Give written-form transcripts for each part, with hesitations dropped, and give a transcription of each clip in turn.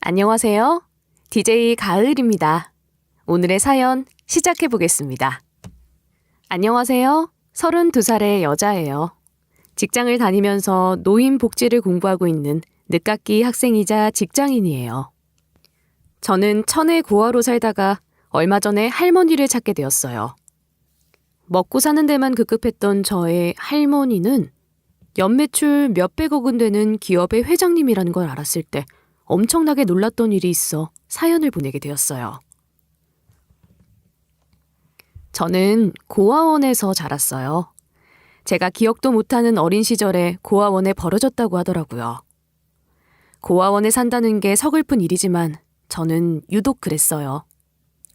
안녕하세요. DJ 가을입니다. 오늘의 사연 시작해 보겠습니다. 안녕하세요. 32살의 여자예요. 직장을 다니면서 노인 복지를 공부하고 있는 늦깎이 학생이자 직장인이에요. 저는 천의 고아로 살다가 얼마 전에 할머니를 찾게 되었어요. 먹고 사는 데만 급급했던 저의 할머니는 연매출 몇백억은 되는 기업의 회장님이라는 걸 알았을 때 엄청나게 놀랐던 일이 있어 사연을 보내게 되었어요. 저는 고아원에서 자랐어요. 제가 기억도 못하는 어린 시절에 고아원에 버려졌다고 하더라고요. 고아원에 산다는 게 서글픈 일이지만 저는 유독 그랬어요.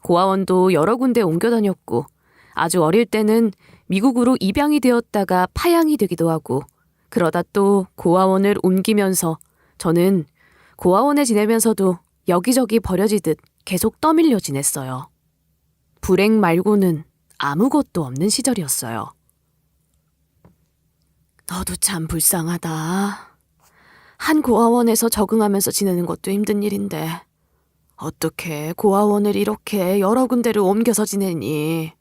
고아원도 여러 군데 옮겨 다녔고 아주 어릴 때는 미국으로 입양이 되었다가 파양이 되기도 하고 그러다 또 고아원을 옮기면서 저는 고아원에 지내면서도 여기저기 버려지듯 계속 떠밀려 지냈어요. 불행 말고는 아무것도 없는 시절이었어요. 너도 참 불쌍하다. 한 고아원에서 적응하면서 지내는 것도 힘든 일인데 어떻게 고아원을 이렇게 여러 군데를 옮겨서 지내니?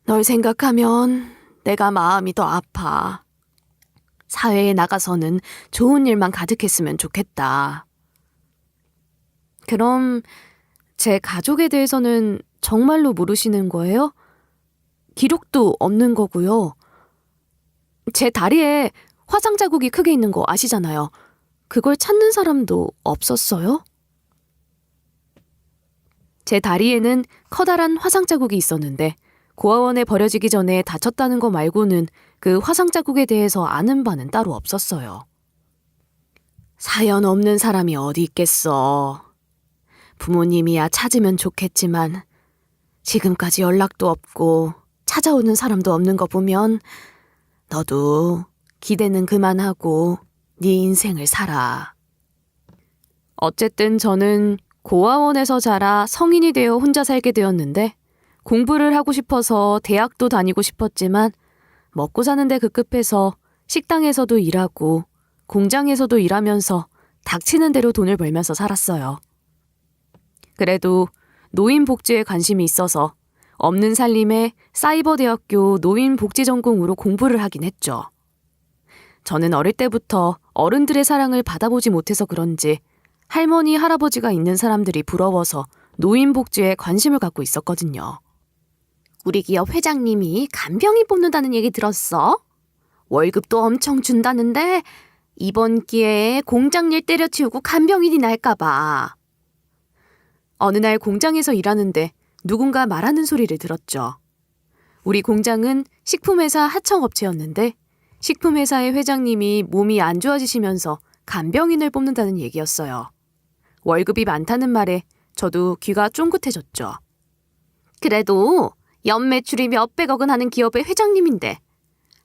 널 생각하면 내가 마음이 더 아파. 사회에 나가서는 좋은 일만 가득했으면 좋겠다. 그럼 제 가족에 대해서는 정말로 모르시는 거예요? 기록도 없는 거고요. 제 다리에 화상 자국이 크게 있는 거 아시잖아요. 그걸 찾는 사람도 없었어요? 제 다리에는 커다란 화상 자국이 있었는데 고아원에 버려지기 전에 다쳤다는 거 말고는 그 화상 자국에 대해서 아는 바는 따로 없었어요. 사연 없는 사람이 어디 있겠어. 부모님이야 찾으면 좋겠지만 지금까지 연락도 없고 찾아오는 사람도 없는 거 보면 너도 기대는 그만하고 네 인생을 살아. 어쨌든 저는 고아원에서 자라 성인이 되어 혼자 살게 되었는데 공부를 하고 싶어서 대학도 다니고 싶었지만 먹고 사는데 급급해서 식당에서도 일하고 공장에서도 일하면서 닥치는 대로 돈을 벌면서 살았어요. 그래도 노인복지에 관심이 있어서 없는 살림에 사이버대학교 노인복지전공으로 공부를 하긴 했죠. 저는 어릴 때부터 어른들의 사랑을 받아보지 못해서 그런지 할머니, 할아버지가 있는 사람들이 부러워서 노인복지에 관심을 갖고 있었거든요. 우리 기업 회장님이 간병인 뽑는다는 얘기 들었어? 월급도 엄청 준다는데 이번 기회에 공장 일 때려치우고 간병인이 날까봐. 어느 날 공장에서 일하는데 누군가 말하는 소리를 들었죠. 우리 공장은 식품회사 하청업체였는데 식품회사의 회장님이 몸이 안 좋아지시면서 간병인을 뽑는다는 얘기였어요. 월급이 많다는 말에 저도 귀가 쫑긋해졌죠. 그래도 연매출이 몇백억은 하는 기업의 회장님인데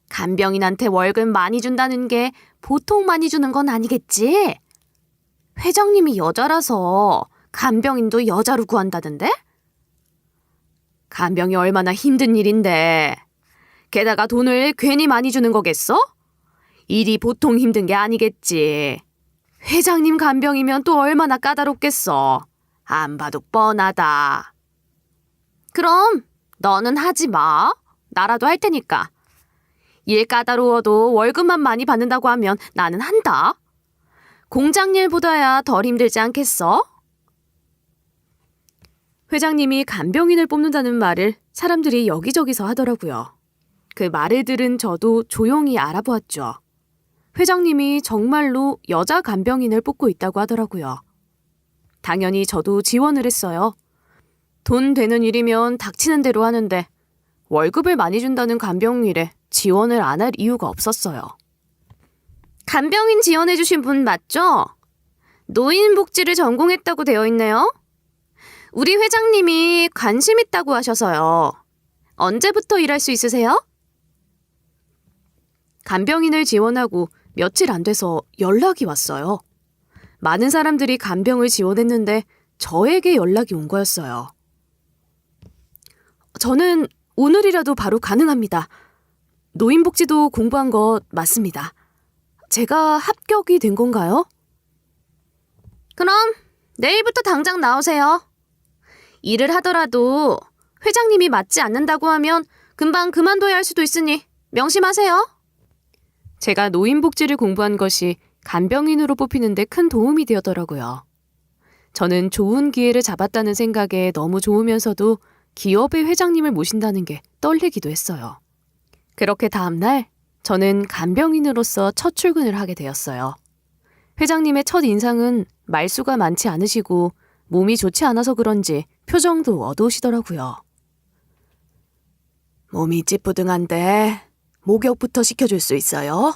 간병인한테 월급 많이 준다는 게 보통 많이 주는 건 아니겠지? 회장님이 여자라서 간병인도 여자로 구한다던데? 간병이 얼마나 힘든 일인데 게다가 돈을 괜히 많이 주는 거겠어? 일이 보통 힘든 게 아니겠지. 회장님 간병이면 또 얼마나 까다롭겠어. 안 봐도 뻔하다. 그럼 너는 하지 마. 나라도 할 테니까. 일 까다로워도 월급만 많이 받는다고 하면 나는 한다. 공장 일보다야 덜 힘들지 않겠어? 회장님이 간병인을 뽑는다는 말을 사람들이 여기저기서 하더라고요. 그 말을 들은 저도 조용히 알아보았죠. 회장님이 정말로 여자 간병인을 뽑고 있다고 하더라고요. 당연히 저도 지원을 했어요. 돈 되는 일이면 닥치는 대로 하는데 월급을 많이 준다는 간병일에 지원을 안 할 이유가 없었어요. 간병인 지원해주신 분 맞죠? 노인복지를 전공했다고 되어 있네요. 우리 회장님이 관심 있다고 하셔서요. 언제부터 일할 수 있으세요? 간병인을 지원하고 며칠 안 돼서 연락이 왔어요. 많은 사람들이 간병을 지원했는데 저에게 연락이 온 거였어요. 저는 오늘이라도 바로 가능합니다. 노인복지도 공부한 것 맞습니다. 제가 합격이 된 건가요? 그럼 내일부터 당장 나오세요. 일을 하더라도 회장님이 맞지 않는다고 하면 금방 그만둬야 할 수도 있으니 명심하세요. 제가 노인복지를 공부한 것이 간병인으로 뽑히는 데 큰 도움이 되었더라고요. 저는 좋은 기회를 잡았다는 생각에 너무 좋으면서도 기업의 회장님을 모신다는 게 떨리기도 했어요. 그렇게 다음날 저는 간병인으로서 첫 출근을 하게 되었어요. 회장님의 첫 인상은 말수가 많지 않으시고 몸이 좋지 않아서 그런지 표정도 어두우시더라고요. 몸이 찌뿌둥한데 목욕부터 시켜줄 수 있어요?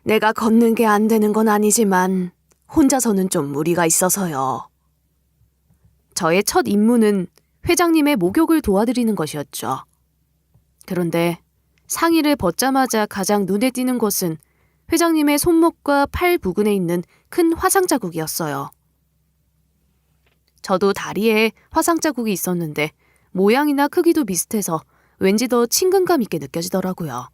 내가 걷는 게 안 되는 건 아니지만 혼자서는 좀 무리가 있어서요. 저의 첫 임무는 회장님의 목욕을 도와드리는 것이었죠. 그런데 상의를 벗자마자 가장 눈에 띄는 것은 회장님의 손목과 팔 부근에 있는 큰 화상 자국이었어요. 저도 다리에 화상 자국이 있었는데 모양이나 크기도 비슷해서 왠지 더 친근감 있게 느껴지더라고요.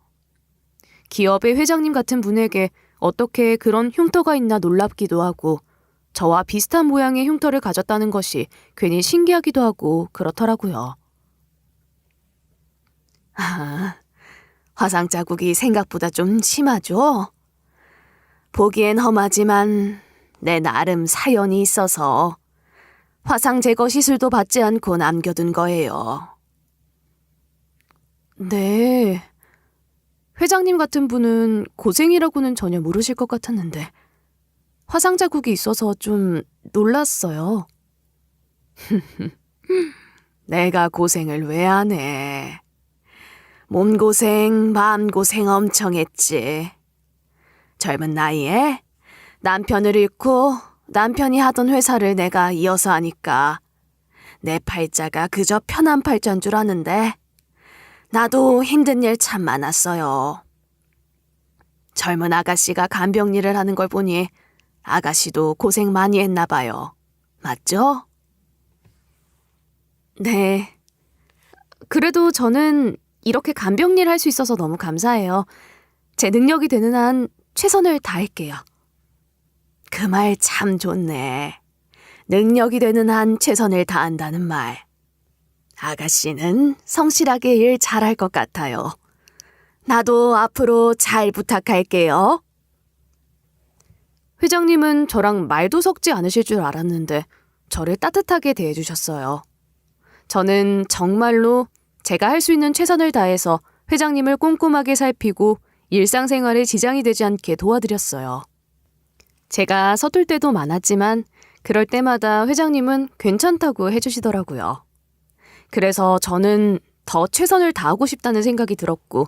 기업의 회장님 같은 분에게 어떻게 그런 흉터가 있나 놀랍기도 하고 저와 비슷한 모양의 흉터를 가졌다는 것이 괜히 신기하기도 하고 그렇더라고요. 화상 자국이 생각보다 좀 심하죠? 보기엔 험하지만 내 나름 사연이 있어서 화상 제거 시술도 받지 않고 남겨둔 거예요. 네. 회장님 같은 분은 고생이라고는 전혀 모르실 것 같았는데 화상 자국이 있어서 좀 놀랐어요. 내가 고생을 왜 안 해. 몸고생, 마음고생 엄청 했지. 젊은 나이에 남편을 잃고 남편이 하던 회사를 내가 이어서 하니까 내 팔자가 그저 편한 팔자인 줄 아는데 나도 힘든 일 참 많았어요. 젊은 아가씨가 간병 일을 하는 걸 보니 아가씨도 고생 많이 했나 봐요. 맞죠? 네. 그래도 저는 이렇게 간병 일 할 수 있어서 너무 감사해요. 제 능력이 되는 한 최선을 다할게요. 그 말 참 좋네. 능력이 되는 한 최선을 다한다는 말. 아가씨는 성실하게 일 잘할 것 같아요. 나도 앞으로 잘 부탁할게요. 회장님은 저랑 말도 섞지 않으실 줄 알았는데 저를 따뜻하게 대해주셨어요. 저는 정말로 제가 할 수 있는 최선을 다해서 회장님을 꼼꼼하게 살피고 일상생활에 지장이 되지 않게 도와드렸어요. 제가 서툴 때도 많았지만 그럴 때마다 회장님은 괜찮다고 해주시더라고요. 그래서 저는 더 최선을 다하고 싶다는 생각이 들었고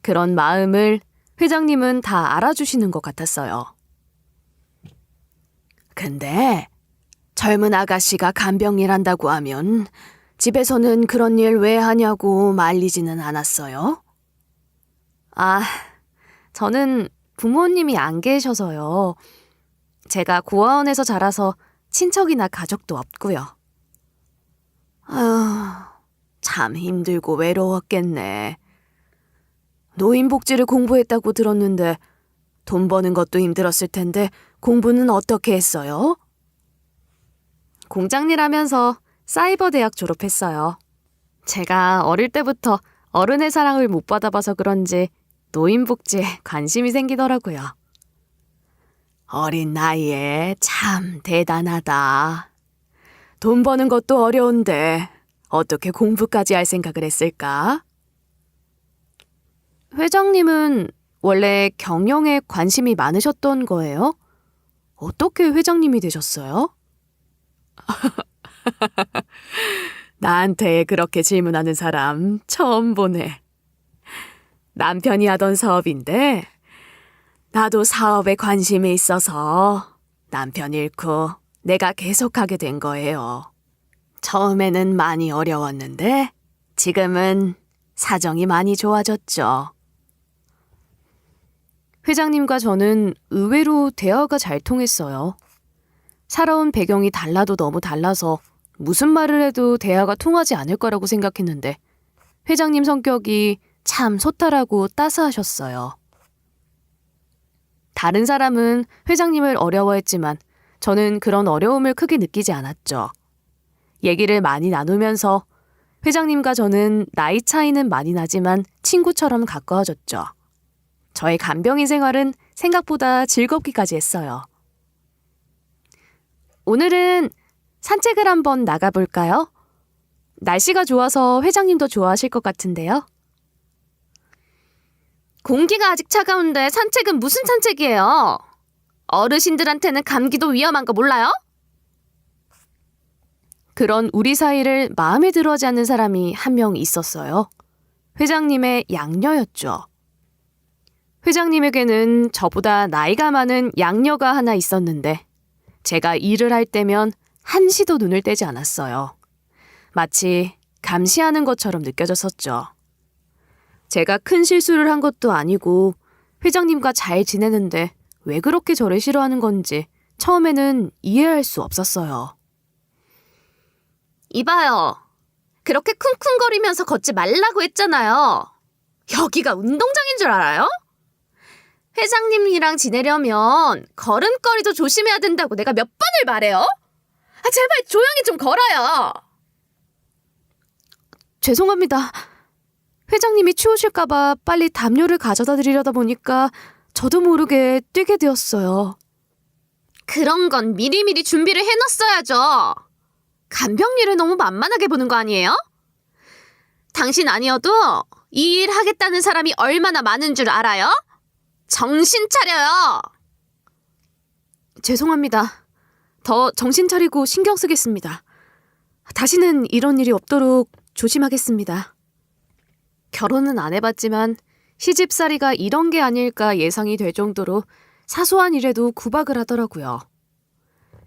그런 마음을 회장님은 다 알아주시는 것 같았어요. 근데 젊은 아가씨가 간병일 한다고 하면 집에서는 그런 일 왜 하냐고 말리지는 않았어요? 저는 부모님이 안 계셔서요. 제가 고아원에서 자라서 친척이나 가족도 없고요. 참 힘들고 외로웠겠네. 노인복지를 공부했다고 들었는데 돈 버는 것도 힘들었을 텐데 공부는 어떻게 했어요? 공장일 하면서 사이버 대학 졸업했어요. 제가 어릴 때부터 어른의 사랑을 못 받아봐서 그런지 노인복지에 관심이 생기더라고요. 어린 나이에 참 대단하다. 돈 버는 것도 어려운데 어떻게 공부까지 할 생각을 했을까? 회장님은 원래 경영에 관심이 많으셨던 거예요? 어떻게 회장님이 되셨어요? 나한테 그렇게 질문하는 사람 처음 보네. 남편이 하던 사업인데 나도 사업에 관심이 있어서 남편 잃고 내가 계속하게 된 거예요. 처음에는 많이 어려웠는데 지금은 사정이 많이 좋아졌죠. 회장님과 저는 의외로 대화가 잘 통했어요. 살아온 배경이 달라도 너무 달라서 무슨 말을 해도 대화가 통하지 않을 거라고 생각했는데 회장님 성격이 참 소탈하고 따스하셨어요. 다른 사람은 회장님을 어려워했지만 저는 그런 어려움을 크게 느끼지 않았죠. 얘기를 많이 나누면서 회장님과 저는 나이 차이는 많이 나지만 친구처럼 가까워졌죠. 저의 간병인 생활은 생각보다 즐겁기까지 했어요. 오늘은 산책을 한번 나가볼까요? 날씨가 좋아서 회장님도 좋아하실 것 같은데요. 공기가 아직 차가운데 산책은 무슨 산책이에요? 어르신들한테는 감기도 위험한 거 몰라요? 그런 우리 사이를 마음에 들어하지 않는 사람이 한 명 있었어요. 회장님의 양녀였죠. 회장님에게는 저보다 나이가 많은 양녀가 하나 있었는데 제가 일을 할 때면 한시도 눈을 떼지 않았어요. 마치 감시하는 것처럼 느껴졌었죠. 제가 큰 실수를 한 것도 아니고 회장님과 잘 지내는데 왜 그렇게 저를 싫어하는 건지 처음에는 이해할 수 없었어요. 이봐요. 그렇게 쿵쿵거리면서 걷지 말라고 했잖아요. 여기가 운동장인 줄 알아요? 회장님이랑 지내려면 걸음걸이도 조심해야 된다고 내가 몇 번을 말해요? 제발 조용히 좀 걸어요. 죄송합니다. 회장님이 추우실까봐 빨리 담요를 가져다 드리려다 보니까 저도 모르게 뛰게 되었어요. 그런 건 미리미리 준비를 해놨어야죠. 간병일을 너무 만만하게 보는 거 아니에요? 당신 아니어도 이 일 하겠다는 사람이 얼마나 많은 줄 알아요? 정신 차려요. 죄송합니다. 더 정신 차리고 신경 쓰겠습니다. 다시는 이런 일이 없도록 조심하겠습니다. 결혼은 안 해봤지만 시집살이가 이런 게 아닐까 예상이 될 정도로 사소한 일에도 구박을 하더라고요.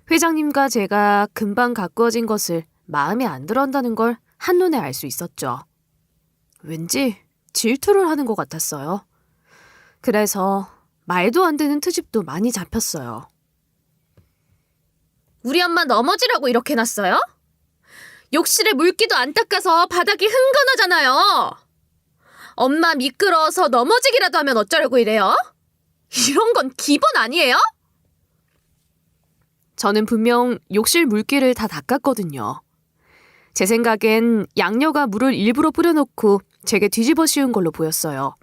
회장님과 제가 금방 가까워진 것을 마음에 안 들어한다는 걸 한눈에 알 수 있었죠. 왠지 질투를 하는 것 같았어요. 그래서 말도 안 되는 트집도 많이 잡혔어요. 우리 엄마 넘어지라고 이렇게 해놨어요? 욕실에 물기도 안 닦아서 바닥이 흥건하잖아요. 엄마 미끄러워서 넘어지기라도 하면 어쩌려고 이래요? 이런 건 기본 아니에요? 저는 분명 욕실 물기를 다 닦았거든요. 제 생각엔 양녀가 물을 일부러 뿌려놓고 제게 뒤집어 씌운 걸로 보였어요.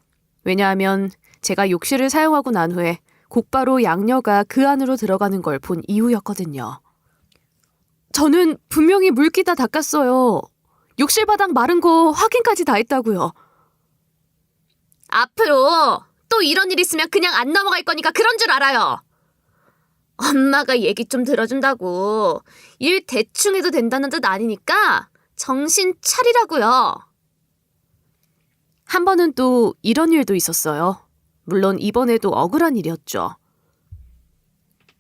왜냐하면 제가 욕실을 사용하고 난 후에 곧바로 양녀가 그 안으로 들어가는 걸 본 이유였거든요. 저는 분명히 물기 다 닦았어요. 욕실 바닥 마른 거 확인까지 다 했다고요. 앞으로 또 이런 일 있으면 그냥 안 넘어갈 거니까 그런 줄 알아요. 엄마가 얘기 좀 들어준다고 일 대충 해도 된다는 뜻 아니니까 정신 차리라고요. 한 번은 또 이런 일도 있었어요. 물론 이번에도 억울한 일이었죠.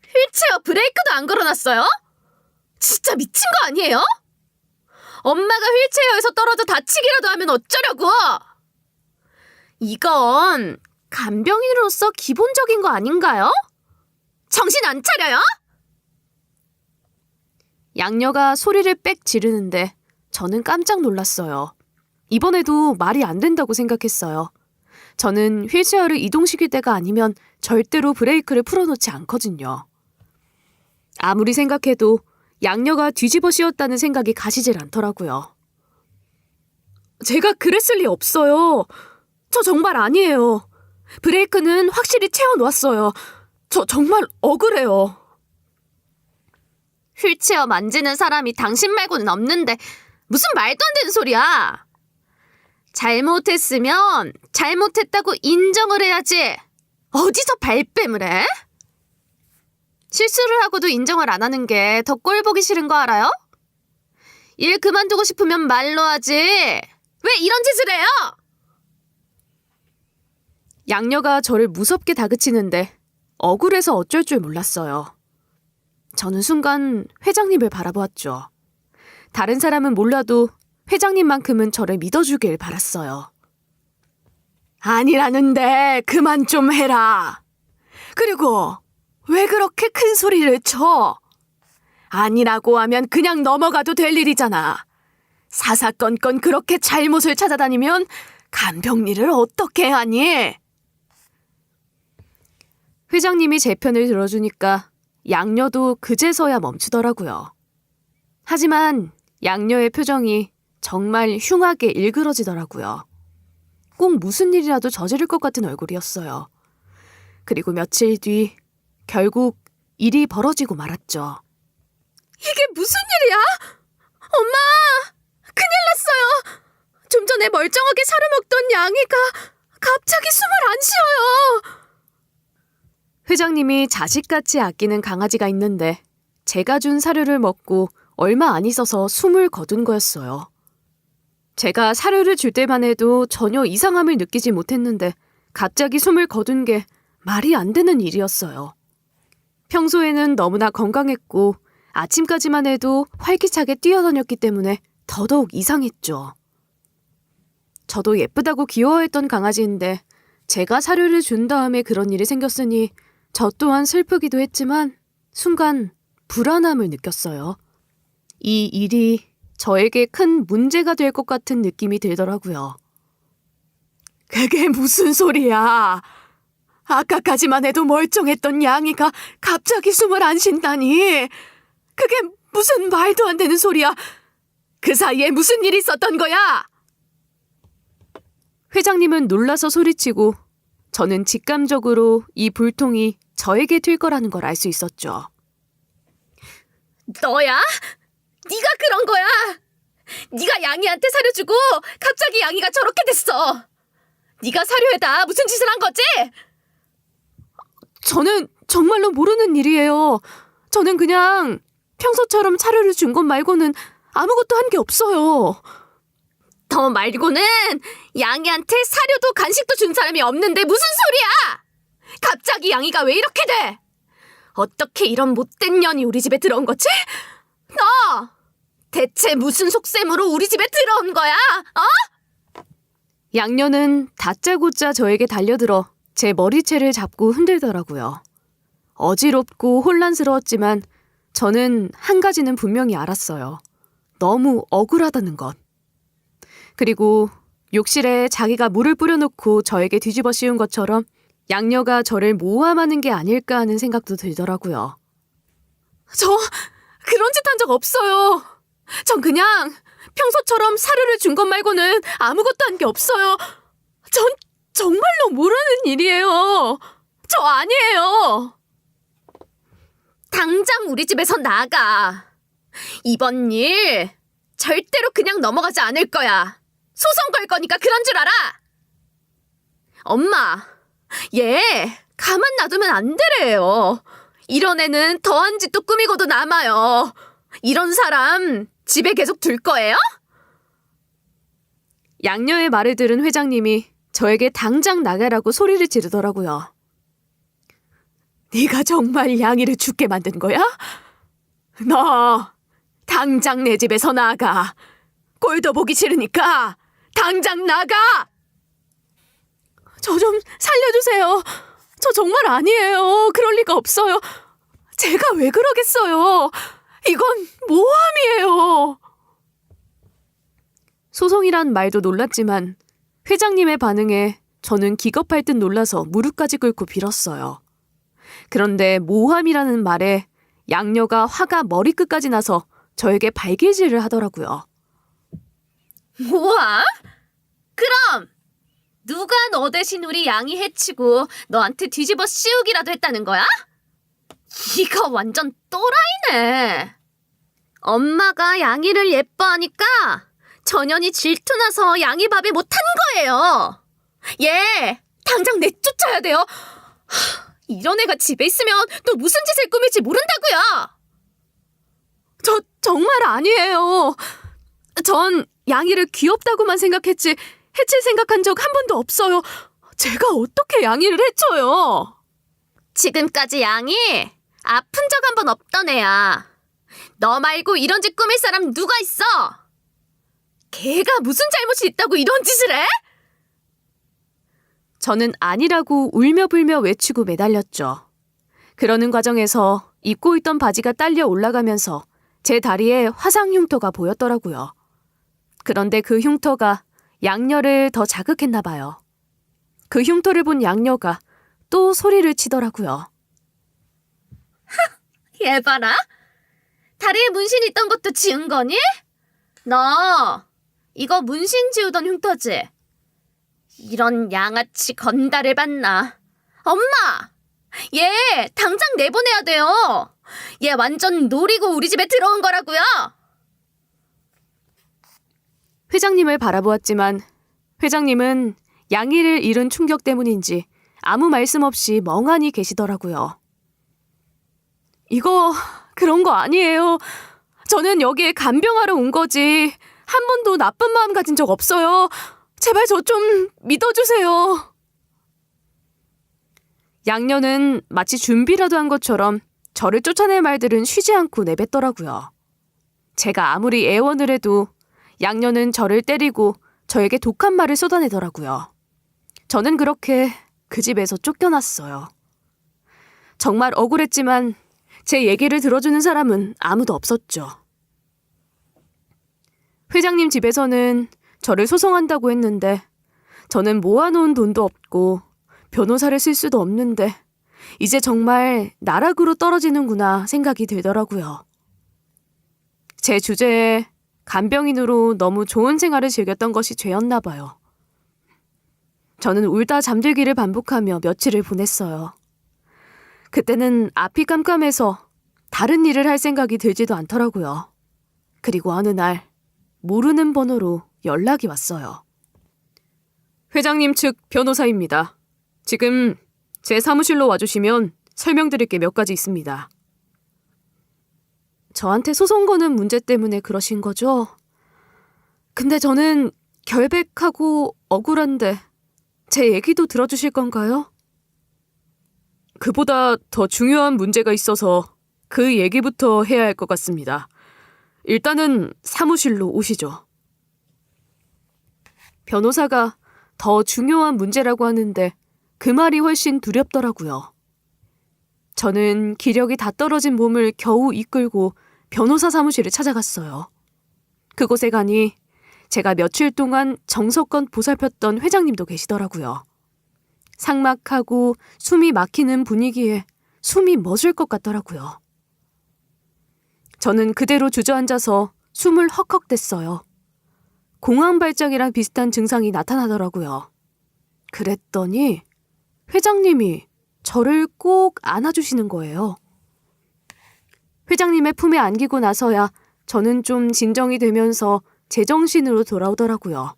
휠체어 브레이크도 안 걸어놨어요? 진짜 미친 거 아니에요? 엄마가 휠체어에서 떨어져 다치기라도 하면 어쩌려고! 이건 간병인으로서 기본적인 거 아닌가요? 정신 안 차려요? 양녀가 소리를 빽 지르는데 저는 깜짝 놀랐어요. 이번에도 말이 안 된다고 생각했어요. 저는 휠체어를 이동시킬 때가 아니면 절대로 브레이크를 풀어놓지 않거든요. 아무리 생각해도 양녀가 뒤집어 씌웠다는 생각이 가시질 않더라고요. 제가 그랬을 리 없어요. 저 정말 아니에요. 브레이크는 확실히 채워놓았어요. 저 정말 억울해요. 휠체어 만지는 사람이 당신 말고는 없는데 무슨 말도 안 되는 소리야. 잘못했으면 잘못했다고 인정을 해야지. 어디서 발뺌을 해? 실수를 하고도 인정을 안 하는 게 더 꼴 보기 싫은 거 알아요? 일 그만두고 싶으면 말로 하지. 왜 이런 짓을 해요? 양녀가 저를 무섭게 다그치는데 억울해서 어쩔 줄 몰랐어요. 저는 순간 회장님을 바라보았죠. 다른 사람은 몰라도 회장님만큼은 저를 믿어주길 바랐어요. 아니라는데 그만 좀 해라. 그리고 왜 그렇게 큰 소리를 쳐? 아니라고 하면 그냥 넘어가도 될 일이잖아. 사사건건 그렇게 잘못을 찾아다니면 간병일을 어떻게 하니? 회장님이 제 편을 들어주니까 양녀도 그제서야 멈추더라고요. 하지만 양녀의 표정이 정말 흉하게 일그러지더라고요. 꼭 무슨 일이라도 저지를 것 같은 얼굴이었어요. 그리고 며칠 뒤 결국 일이 벌어지고 말았죠. 이게 무슨 일이야? 엄마! 큰일 났어요! 좀 전에 멀쩡하게 살을 먹던 양이가 갑자기 숨을 안 쉬어요! 회장님이 자식같이 아끼는 강아지가 있는데 제가 준 사료를 먹고 얼마 안 있어서 숨을 거둔 거였어요. 제가 사료를 줄 때만 해도 전혀 이상함을 느끼지 못했는데 갑자기 숨을 거둔 게 말이 안 되는 일이었어요. 평소에는 너무나 건강했고 아침까지만 해도 활기차게 뛰어다녔기 때문에 더더욱 이상했죠. 저도 예쁘다고 귀여워했던 강아지인데 제가 사료를 준 다음에 그런 일이 생겼으니 저 또한 슬프기도 했지만 순간 불안함을 느꼈어요. 이 일이 저에게 큰 문제가 될 것 같은 느낌이 들더라고요. 그게 무슨 소리야? 아까까지만 해도 멀쩡했던 양이가 갑자기 숨을 안 쉰다니. 그게 무슨 말도 안 되는 소리야. 그 사이에 무슨 일이 있었던 거야? 회장님은 놀라서 소리치고 저는 직감적으로 이 불통이 저에게 튈 거라는 걸 알 수 있었죠. 너야? 네가 그런 거야? 네가 양이한테 사료 주고 갑자기 양이가 저렇게 됐어. 네가 사료에다 무슨 짓을 한 거지? 저는 정말로 모르는 일이에요. 저는 그냥 평소처럼 사료를 준 것 말고는 아무것도 한 게 없어요. 더 말고는 양이한테 사료도 간식도 준 사람이 없는데 무슨 소리야? 갑자기 양이가 왜 이렇게 돼? 어떻게 이런 못된 년이 우리 집에 들어온 거지? 너 대체 무슨 속셈으로 우리 집에 들어온 거야? 어? 양녀는 다짜고짜 저에게 달려들어 제 머리채를 잡고 흔들더라고요. 어지럽고 혼란스러웠지만 저는 한 가지는 분명히 알았어요. 너무 억울하다는 것. 그리고 욕실에 자기가 물을 뿌려놓고 저에게 뒤집어 씌운 것처럼 양녀가 저를 모함하는 게 아닐까 하는 생각도 들더라고요. 저 그런 짓 한 적 없어요. 전 그냥 평소처럼 사료를 준 것 말고는 아무것도 한 게 없어요. 전 정말로 모르는 일이에요. 저 아니에요. 당장 우리 집에서 나가. 이번 일 절대로 그냥 넘어가지 않을 거야. 소송 걸 거니까 그런 줄 알아. 엄마, 얘 가만 놔두면 안 되래요. 이런 애는 더한 짓도 꾸미고도 남아요. 이런 사람 집에 계속 둘 거예요? 양녀의 말을 들은 회장님이 저에게 당장 나가라고 소리를 지르더라고요. 네가 정말 양이를 죽게 만든 거야? 너 당장 내 집에서 나가. 꼴도 보기 싫으니까 당장 나가. 저 좀 살려주세요. 저 정말 아니에요. 그럴 리가 없어요. 제가 왜 그러겠어요. 이건 모함이에요. 소송이란 말도 놀랐지만 회장님의 반응에 저는 기겁할 듯 놀라서 무릎까지 꿇고 빌었어요. 그런데 모함이라는 말에 양녀가 화가 머리끝까지 나서 저에게 발길질을 하더라고요. 모함? 그럼 누가 너 대신 우리 양이 해치고 너한테 뒤집어 씌우기라도 했다는 거야? 이거 완전 또라이네. 엄마가 양이를 예뻐하니까 전현이 질투나서 양이 밥에 못한 거예요. 얘 당장 내쫓아야 돼요. 이런 애가 집에 있으면 또 무슨 짓을 꾸밀지 모른다고요. 저 정말 아니에요. 전 양이를 귀엽다고만 생각했지 해칠 생각한 적 한 번도 없어요. 제가 어떻게 양이를 해쳐요? 지금까지 양이 아픈 적 한 번 없던 애야. 너 말고 이런 짓 꾸밀 사람 누가 있어? 걔가 무슨 잘못이 있다고 이런 짓을 해? 저는 아니라고 울며불며 외치고 매달렸죠. 그러는 과정에서 입고 있던 바지가 딸려 올라가면서 제 다리에 화상 흉터가 보였더라고요. 그런데 그 흉터가 양녀를 더 자극했나 봐요. 그 흉터를 본 양녀가 또 소리를 치더라고요. 얘 봐라. 다리에 문신 있던 것도 지운 거니? 너 이거 문신 지우던 흉터지? 이런 양아치 건달을 봤나. 엄마! 얘 당장 내보내야 돼요. 얘 완전 노리고 우리 집에 들어온 거라고요. 회장님을 바라보았지만 회장님은 양이를 잃은 충격 때문인지 아무 말씀 없이 멍하니 계시더라고요. 이거 그런 거 아니에요. 저는 여기에 간병하러 온 거지. 한 번도 나쁜 마음 가진 적 없어요. 제발 저 좀 믿어주세요. 양녀는 마치 준비라도 한 것처럼 저를 쫓아낼 말들은 쉬지 않고 내뱉더라고요. 제가 아무리 애원을 해도 양녀는 저를 때리고 저에게 독한 말을 쏟아내더라고요. 저는 그렇게 그 집에서 쫓겨났어요. 정말 억울했지만 제 얘기를 들어주는 사람은 아무도 없었죠. 회장님 집에서는 저를 소송한다고 했는데 저는 모아놓은 돈도 없고 변호사를 쓸 수도 없는데 이제 정말 나락으로 떨어지는구나 생각이 들더라고요. 제 주제에 간병인으로 너무 좋은 생활을 즐겼던 것이 죄였나 봐요. 저는 울다 잠들기를 반복하며 며칠을 보냈어요. 그때는 앞이 깜깜해서 다른 일을 할 생각이 들지도 않더라고요. 그리고 어느 날 모르는 번호로 연락이 왔어요. 회장님 측 변호사입니다. 지금 제 사무실로 와주시면 설명드릴 게 몇 가지 있습니다. 저한테 소송 거는 문제 때문에 그러신 거죠? 근데 저는 결백하고 억울한데 제 얘기도 들어주실 건가요? 그보다 더 중요한 문제가 있어서 그 얘기부터 해야 할 것 같습니다. 일단은 사무실로 오시죠. 변호사가 더 중요한 문제라고 하는데 그 말이 훨씬 두렵더라고요. 저는 기력이 다 떨어진 몸을 겨우 이끌고 변호사 사무실을 찾아갔어요. 그곳에 가니 제가 며칠 동안 정성껏 보살폈던 회장님도 계시더라고요. 삭막하고 숨이 막히는 분위기에 숨이 멎을 것 같더라고요. 저는 그대로 주저앉아서 숨을 헉헉댔어요. 공황발작이랑 비슷한 증상이 나타나더라고요. 그랬더니 회장님이 저를 꼭 안아주시는 거예요. 회장님의 품에 안기고 나서야 저는 좀 진정이 되면서 제정신으로 돌아오더라고요.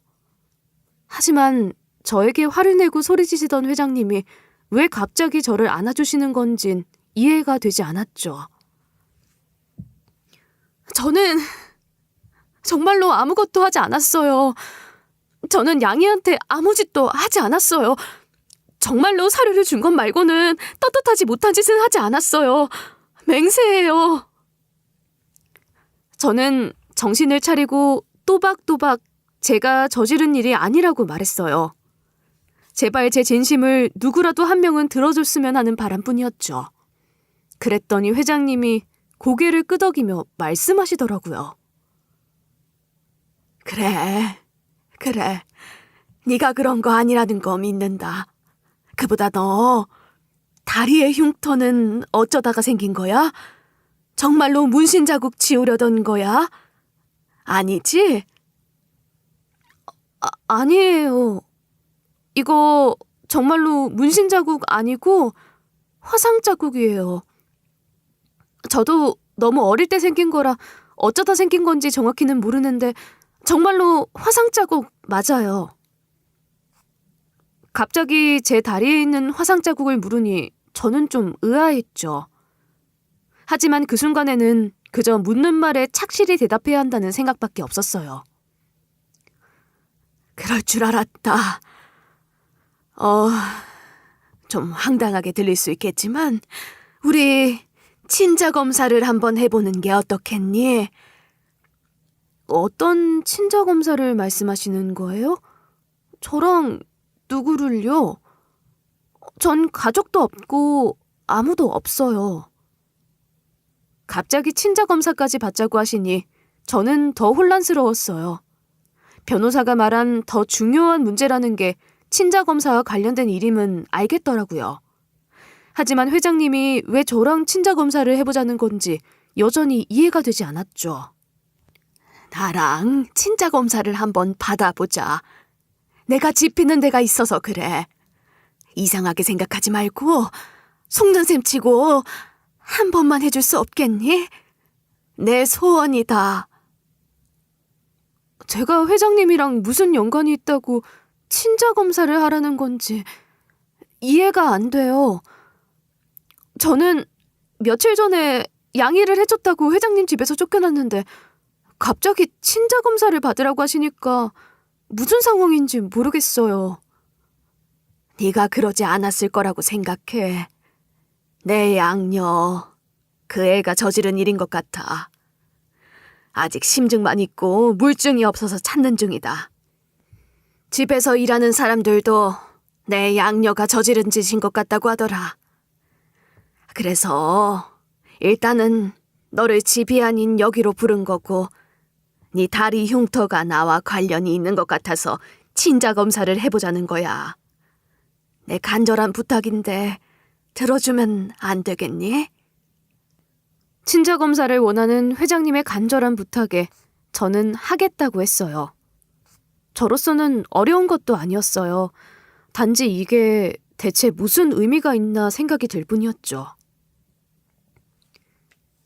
하지만 저에게 화를 내고 소리지시던 회장님이 왜 갑자기 저를 안아주시는 건진 이해가 되지 않았죠. 저는 정말로 아무것도 하지 않았어요. 저는 양이한테 아무 짓도 하지 않았어요. 정말로 사료를 준 것 말고는 떳떳하지 못한 짓은 하지 않았어요. 맹세해요. 저는 정신을 차리고 또박또박 제가 저지른 일이 아니라고 말했어요. 제발 제 진심을 누구라도 한 명은 들어줬으면 하는 바람뿐이었죠. 그랬더니 회장님이 고개를 끄덕이며 말씀하시더라고요. 그래. 네가 그런 거 아니라는 거 믿는다. 그보다 너 다리의 흉터는 어쩌다가 생긴 거야? 정말로 문신 자국 지우려던 거야? 아니지? 아니에요. 이거 정말로 문신 자국 아니고 화상 자국이에요. 저도 너무 어릴 때 생긴 거라 어쩌다 생긴 건지 정확히는 모르는데 정말로 화상 자국 맞아요. 갑자기 제 다리에 있는 화상 자국을 물으니 저는 좀 의아했죠. 하지만 그 순간에는 그저 묻는 말에 착실히 대답해야 한다는 생각밖에 없었어요. 그럴 줄 알았다. 좀 황당하게 들릴 수 있겠지만 우리 친자 검사를 한번 해보는 게 어떻겠니? 어떤 친자 검사를 말씀하시는 거예요? 저랑 누구를요? 전 가족도 없고 아무도 없어요. 갑자기 친자 검사까지 받자고 하시니 저는 더 혼란스러웠어요. 변호사가 말한 더 중요한 문제라는 게 친자 검사와 관련된 일임은 알겠더라고요. 하지만 회장님이 왜 저랑 친자 검사를 해보자는 건지 여전히 이해가 되지 않았죠. 나랑 친자 검사를 한번 받아보자. 내가 짚히는 데가 있어서 그래. 이상하게 생각하지 말고 속는 셈 치고 한 번만 해줄 수 없겠니? 내 소원이다. 제가 회장님이랑 무슨 연관이 있다고 친자 검사를 하라는 건지 이해가 안 돼요. 저는 며칠 전에 양의를 해줬다고 회장님 집에서 쫓겨났는데 갑자기 친자 검사를 받으라고 하시니까 무슨 상황인지 모르겠어요. 네가 그러지 않았을 거라고 생각해. 내 양녀, 그 애가 저지른 일인 것 같아. 아직 심증만 있고 물증이 없어서 찾는 중이다. 집에서 일하는 사람들도 내 양녀가 저지른 짓인 것 같다고 하더라. 그래서 일단은 너를 집이 아닌 여기로 부른 거고 네 다리 흉터가 나와 관련이 있는 것 같아서 친자 검사를 해보자는 거야. 내 간절한 부탁인데 들어주면 안 되겠니? 친자 검사를 원하는 회장님의 간절한 부탁에 저는 하겠다고 했어요. 저로서는 어려운 것도 아니었어요. 단지 이게 대체 무슨 의미가 있나 생각이 들 뿐이었죠.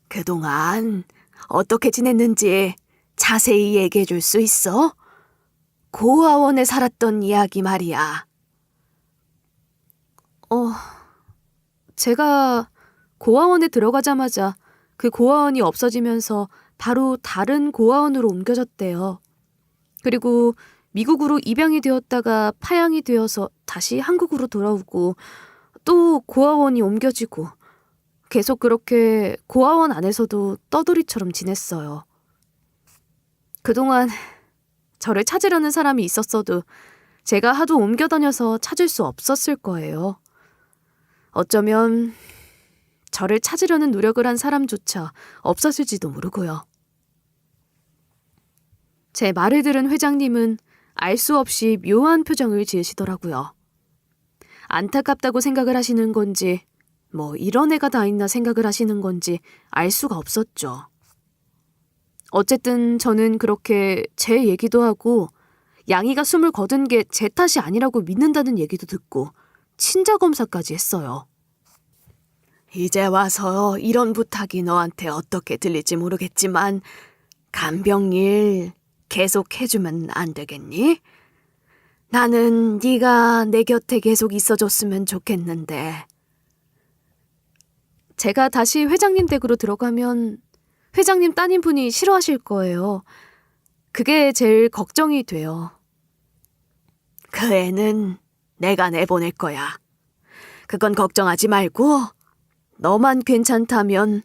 그동안 어떻게 지냈는지 자세히 얘기해 줄 수 있어? 고아원에 살았던 이야기 말이야. 제가 고아원에 들어가자마자 그 고아원이 없어지면서 바로 다른 고아원으로 옮겨졌대요. 그리고 미국으로 입양이 되었다가 파양이 되어서 다시 한국으로 돌아오고 또 고아원이 옮겨지고 계속 그렇게 고아원 안에서도 떠돌이처럼 지냈어요. 그동안 저를 찾으려는 사람이 있었어도 제가 하도 옮겨다녀서 찾을 수 없었을 거예요. 어쩌면 저를 찾으려는 노력을 한 사람조차 없었을지도 모르고요. 제 말을 들은 회장님은 알 수 없이 묘한 표정을 지으시더라고요. 안타깝다고 생각을 하시는 건지 뭐 이런 애가 다 있나 생각을 하시는 건지 알 수가 없었죠. 어쨌든 저는 그렇게 제 얘기도 하고 양이가 숨을 거둔 게 제 탓이 아니라고 믿는다는 얘기도 듣고 친자 검사까지 했어요. 이제 와서 이런 부탁이 너한테 어떻게 들릴지 모르겠지만 간병일 계속 해주면 안 되겠니? 나는 네가 내 곁에 계속 있어줬으면 좋겠는데. 제가 다시 회장님 댁으로 들어가면 회장님 따님분이 싫어하실 거예요. 그게 제일 걱정이 돼요. 그 애는 내가 내보낼 거야. 그건 걱정하지 말고 너만 괜찮다면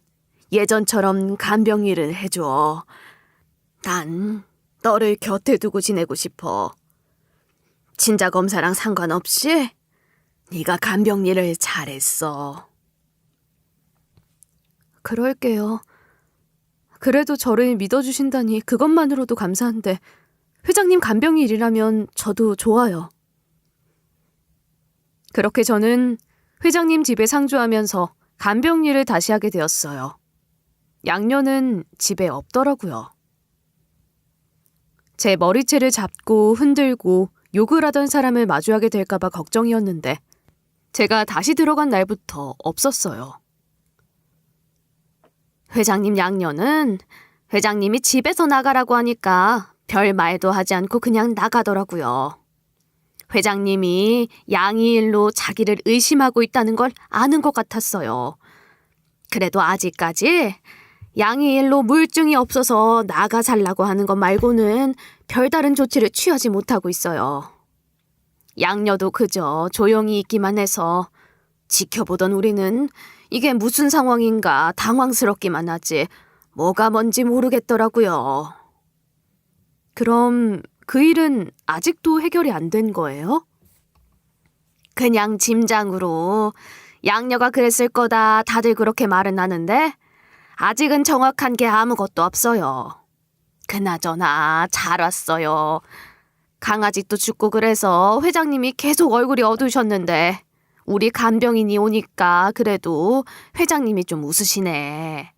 예전처럼 간병일을 해줘. 난 너를 곁에 두고 지내고 싶어. 친자 검사랑 상관없이 네가 간병일을 잘했어. 그럴게요. 그래도 저를 믿어주신다니 그것만으로도 감사한데 회장님 간병일이라면 저도 좋아요. 그렇게 저는 회장님 집에 상주하면서 간병일을 다시 하게 되었어요. 양녀는 집에 없더라고요. 제 머리채를 잡고 흔들고 욕을 하던 사람을 마주하게 될까봐 걱정이었는데 제가 다시 들어간 날부터 없었어요. 회장님 양녀는 회장님이 집에서 나가라고 하니까 별 말도 하지 않고 그냥 나가더라고요. 회장님이 양이 일로 자기를 의심하고 있다는 걸 아는 것 같았어요. 그래도 아직까지 양이 일로 물증이 없어서 나가 살라고 하는 것 말고는 별다른 조치를 취하지 못하고 있어요. 양녀도 그저 조용히 있기만 해서 지켜보던 우리는 이게 무슨 상황인가 당황스럽기만 하지 뭐가 뭔지 모르겠더라고요. 그럼 그 일은 아직도 해결이 안 된 거예요? 그냥 짐작으로 양녀가 그랬을 거다 다들 그렇게 말은 하는데 아직은 정확한 게 아무것도 없어요. 그나저나 잘 왔어요. 강아지도 죽고 그래서 회장님이 계속 얼굴이 어두우셨는데 우리 간병인이 오니까 그래도 회장님이 좀 웃으시네.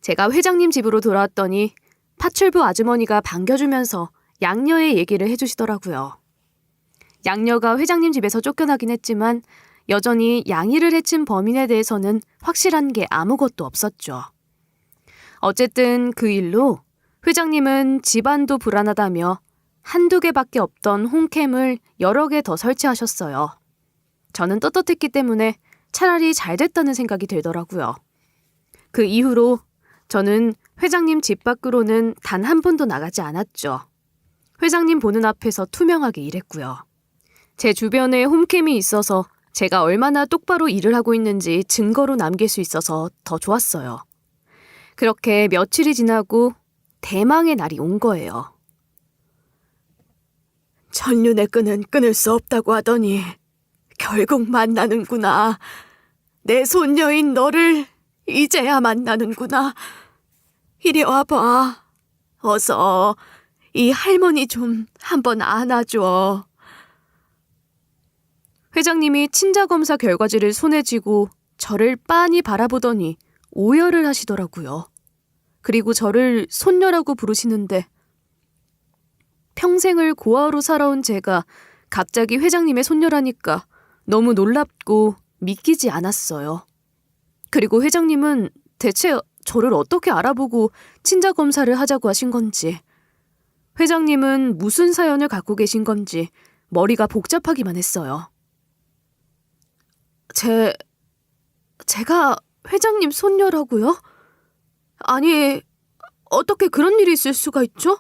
제가 회장님 집으로 돌아왔더니 파출부 아주머니가 반겨주면서 양녀의 얘기를 해주시더라고요. 양녀가 회장님 집에서 쫓겨나긴 했지만 여전히 양이를 해친 범인에 대해서는 확실한 게 아무것도 없었죠. 어쨌든 그 일로 회장님은 집안도 불안하다며 한두 개밖에 없던 홈캠을 여러 개 더 설치하셨어요. 저는 떳떳했기 때문에 차라리 잘 됐다는 생각이 들더라고요. 그 이후로 저는 회장님 집 밖으로는 단 한 번도 나가지 않았죠. 회장님 보는 앞에서 투명하게 일했고요. 제 주변에 홈캠이 있어서 제가 얼마나 똑바로 일을 하고 있는지 증거로 남길 수 있어서 더 좋았어요. 그렇게 며칠이 지나고 대망의 날이 온 거예요. 천륜의 끈은 끊을 수 없다고 하더니 결국 만나는구나. 내 손녀인 너를 이제야 만나는구나. 이리 와봐. 어서 이 할머니 좀 한번 안아줘. 회장님이 친자검사 결과지를 손에 쥐고 저를 빤히 바라보더니 오열을 하시더라고요. 그리고 저를 손녀라고 부르시는데 평생을 고아로 살아온 제가 갑자기 회장님의 손녀라니까 너무 놀랍고 믿기지 않았어요. 그리고 회장님은 대체 저를 어떻게 알아보고 친자검사를 하자고 하신 건지, 회장님은 무슨 사연을 갖고 계신 건지 머리가 복잡하기만 했어요. 제가 회장님 손녀라고요? 아니, 어떻게 그런 일이 있을 수가 있죠?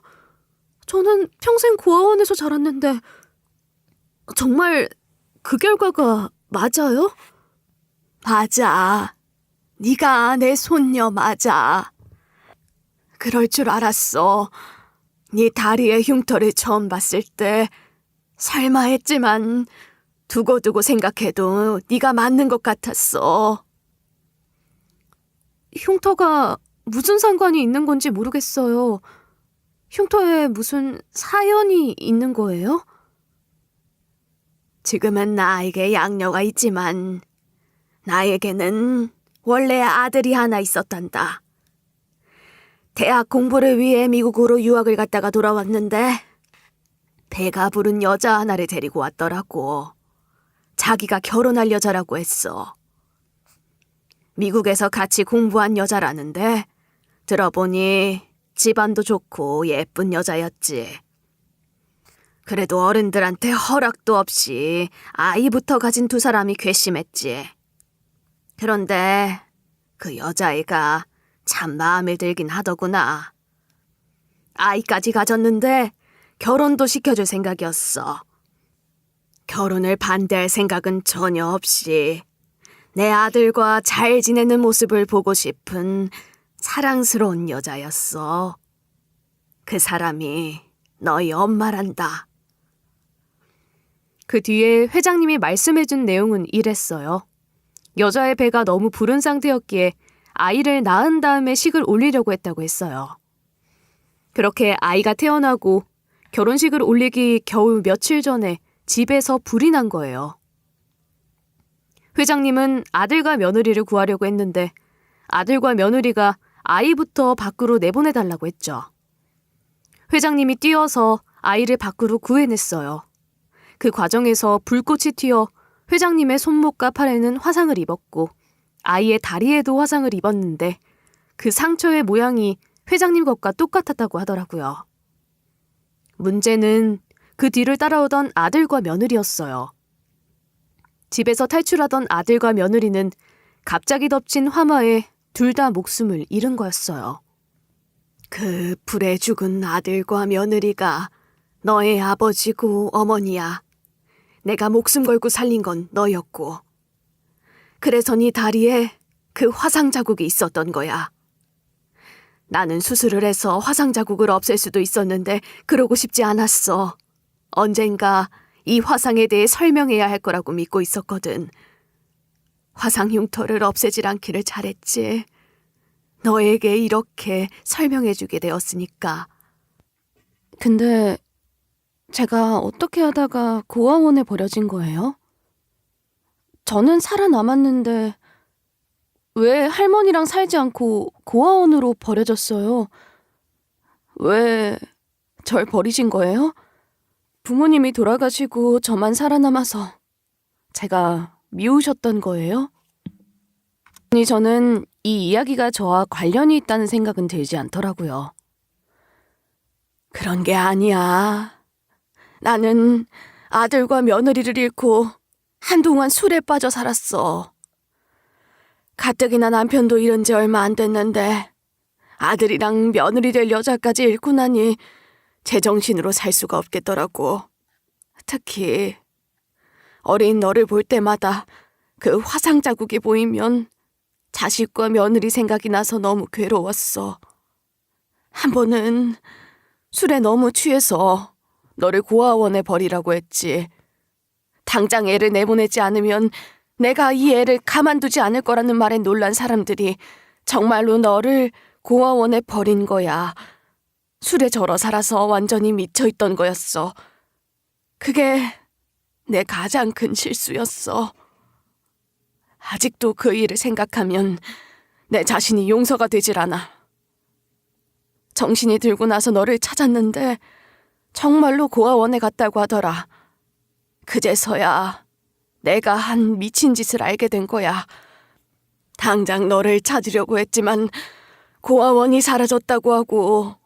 저는 평생 고아원에서 자랐는데 정말 그 결과가 맞아요? 맞아. 네가 내 손녀 맞아. 그럴 줄 알았어. 네 다리의 흉터를 처음 봤을 때 설마 했지만 두고두고 생각해도 네가 맞는 것 같았어. 흉터가 무슨 상관이 있는 건지 모르겠어요. 흉터에 무슨 사연이 있는 거예요? 지금은 나에게 양녀가 있지만 나에게는 원래 아들이 하나 있었단다. 대학 공부를 위해 미국으로 유학을 갔다가 돌아왔는데 배가 부른 여자 하나를 데리고 왔더라고. 자기가 결혼할 여자라고 했어. 미국에서 같이 공부한 여자라는데 들어보니 집안도 좋고 예쁜 여자였지. 그래도 어른들한테 허락도 없이 아이부터 가진 두 사람이 괘씸했지. 그런데 그 여자애가 참 마음에 들긴 하더구나. 아이까지 가졌는데 결혼도 시켜줄 생각이었어. 결혼을 반대할 생각은 전혀 없이 내 아들과 잘 지내는 모습을 보고 싶은 사랑스러운 여자였어. 그 사람이 너희 엄마란다. 그 뒤에 회장님이 말씀해준 내용은 이랬어요. 여자의 배가 너무 부른 상태였기에 아이를 낳은 다음에 식을 올리려고 했다고 했어요. 그렇게 아이가 태어나고 결혼식을 올리기 겨우 며칠 전에 집에서 불이 난 거예요. 회장님은 아들과 며느리를 구하려고 했는데 아들과 며느리가 아이부터 밖으로 내보내달라고 했죠. 회장님이 뛰어서 아이를 밖으로 구해냈어요. 그 과정에서 불꽃이 튀어 회장님의 손목과 팔에는 화상을 입었고 아이의 다리에도 화상을 입었는데 그 상처의 모양이 회장님 것과 똑같았다고 하더라고요. 문제는 그 뒤를 따라오던 아들과 며느리였어요. 집에서 탈출하던 아들과 며느리는 갑자기 덮친 화마에 둘 다 목숨을 잃은 거였어요. 그 불에 죽은 아들과 며느리가 너의 아버지고 어머니야. 내가 목숨 걸고 살린 건 너였고. 그래서 네 다리에 그 화상 자국이 있었던 거야. 나는 수술을 해서 화상 자국을 없앨 수도 있었는데 그러고 싶지 않았어. 언젠가 이 화상에 대해 설명해야 할 거라고 믿고 있었거든. 화상 흉터를 없애질 않기를 잘했지. 너에게 이렇게 설명해주게 되었으니까. 근데 제가 어떻게 하다가 고아원에 버려진 거예요? 저는 살아남았는데 왜 할머니랑 살지 않고 고아원으로 버려졌어요? 왜 절 버리신 거예요? 부모님이 돌아가시고 저만 살아남아서 제가 미우셨던 거예요? 아니, 저는 이 이야기가 저와 관련이 있다는 생각은 들지 않더라고요. 그런 게 아니야. 나는 아들과 며느리를 잃고 한동안 술에 빠져 살았어. 가뜩이나 남편도 잃은 지 얼마 안 됐는데 아들이랑 며느리 될 여자까지 잃고 나니 제정신으로 살 수가 없겠더라고. 특히 어린 너를 볼 때마다 그 화상 자국이 보이면 자식과 며느리 생각이 나서 너무 괴로웠어. 한 번은 술에 너무 취해서 너를 고아원에 버리라고 했지. 당장 애를 내보내지 않으면 내가 이 애를 가만두지 않을 거라는 말에 놀란 사람들이 정말로 너를 고아원에 버린 거야. 술에 절어 살아서 완전히 미쳐있던 거였어. 그게 내 가장 큰 실수였어. 아직도 그 일을 생각하면 내 자신이 용서가 되질 않아. 정신이 들고 나서 너를 찾았는데 정말로 고아원에 갔다고 하더라. 그제서야 내가 한 미친 짓을 알게 된 거야. 당장 너를 찾으려고 했지만 고아원이 사라졌다고 하고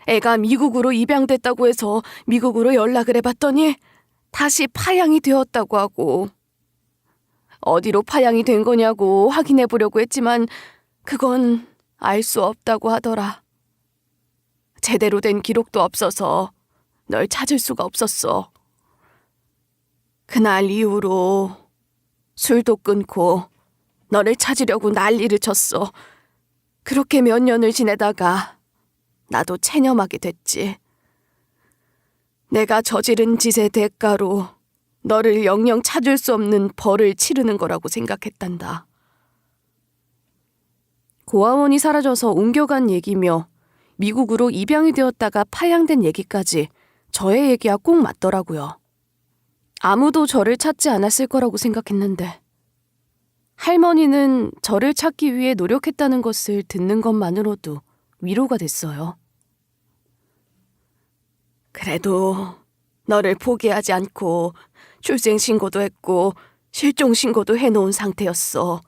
애가 미국으로 입양됐다고 해서 미국으로 연락을 해봤더니 다시 파양이 되었다고 하고 어디로 파양이 된 거냐고 확인해 보려고 했지만 그건 알 수 없다고 하더라. 제대로 된 기록도 없어서 널 찾을 수가 없었어. 그날 이후로 술도 끊고 너를 찾으려고 난리를 쳤어. 그렇게 몇 년을 지내다가 나도 체념하게 됐지. 내가 저지른 짓의 대가로 너를 영영 찾을 수 없는 벌을 치르는 거라고 생각했단다. 고아원이 사라져서 옮겨간 얘기며 미국으로 입양이 되었다가 파양된 얘기까지 저의 얘기와 꼭 맞더라고요. 아무도 저를 찾지 않았을 거라고 생각했는데 할머니는 저를 찾기 위해 노력했다는 것을 듣는 것만으로도 위로가 됐어요. 그래도 너를 포기하지 않고 출생신고도 했고 실종신고도 해놓은 상태였어.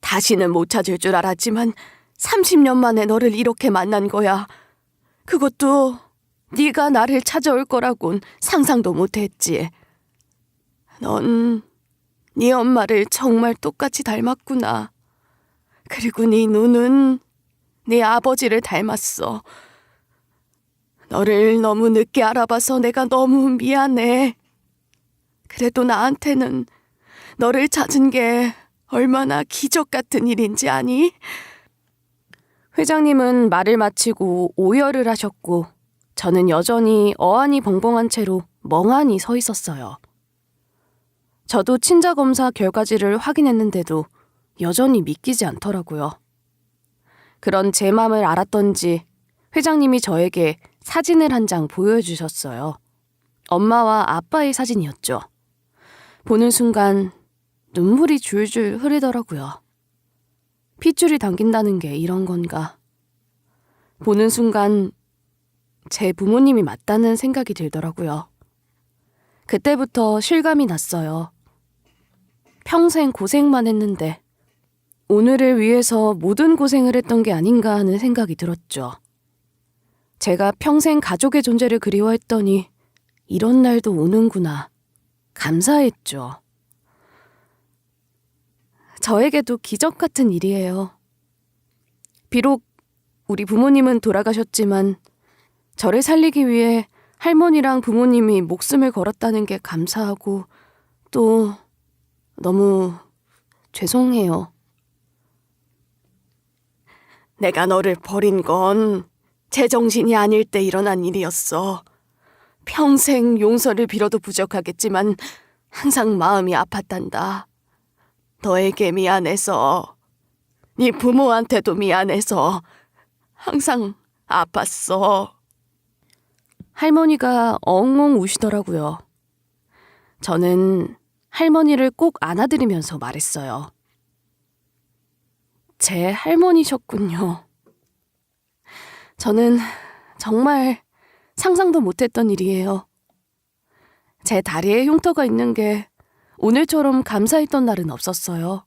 다시는 못 찾을 줄 알았지만 30년 만에 너를 이렇게 만난 거야. 그것도 네가 나를 찾아올 거라곤 상상도 못했지. 넌 네 엄마를 정말 똑같이 닮았구나. 그리고 네 눈은 네 아버지를 닮았어. 너를 너무 늦게 알아봐서 내가 너무 미안해. 그래도 나한테는 너를 찾은 게 얼마나 기적 같은 일인지 아니? 회장님은 말을 마치고 오열을 하셨고 저는 여전히 어안이 벙벙한 채로 멍하니 서 있었어요. 저도 친자검사 결과지를 확인했는데도 여전히 믿기지 않더라고요. 그런 제 맘을 알았던지 회장님이 저에게 사진을 한 장 보여주셨어요. 엄마와 아빠의 사진이었죠. 보는 순간 눈물이 줄줄 흐르더라고요. 핏줄이 당긴다는 게 이런 건가. 보는 순간 제 부모님이 맞다는 생각이 들더라고요. 그때부터 실감이 났어요. 평생 고생만 했는데 오늘을 위해서 모든 고생을 했던 게 아닌가 하는 생각이 들었죠. 제가 평생 가족의 존재를 그리워했더니 이런 날도 오는구나. 감사했죠. 저에게도 기적 같은 일이에요. 비록 우리 부모님은 돌아가셨지만 저를 살리기 위해 할머니랑 부모님이 목숨을 걸었다는 게 감사하고 또 너무 죄송해요. 내가 너를 버린 건 제정신이 아닐 때 일어난 일이었어. 평생 용서를 빌어도 부족하겠지만 항상 마음이 아팠단다. 너에게 미안해서, 네 부모한테도 미안해서 항상 아팠어. 할머니가 엉엉 우시더라고요. 저는 할머니를 꼭 안아드리면서 말했어요. 제 할머니셨군요. 저는 정말 상상도 못했던 일이에요. 제 다리에 흉터가 있는 게 오늘처럼 감사했던 날은 없었어요.